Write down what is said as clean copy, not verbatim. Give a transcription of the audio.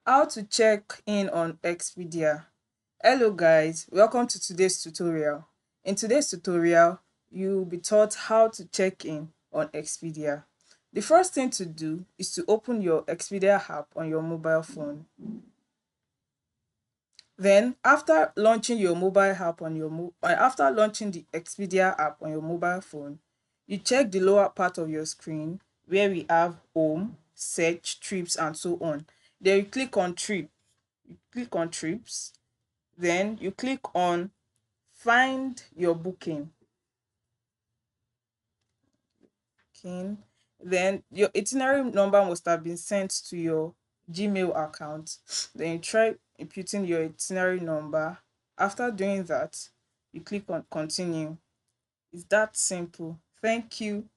How to check in on Expedia. Hello guys, welcome to today's tutorial. In today's tutorial, you'll be taught how to check in on Expedia. The first thing to do is to open your Expedia app on your mobile phone. Then, after launching your mobile app on your after launching the Expedia app on your mobile phone, you check the lower part of your screen where we have home, search, trips, and so on. Then you click on trips, then you click on find your booking. Okay. Then your itinerary number must have been sent to your Gmail account. Then you try inputting your itinerary number. After doing that, you click on continue. It's that simple. Thank you.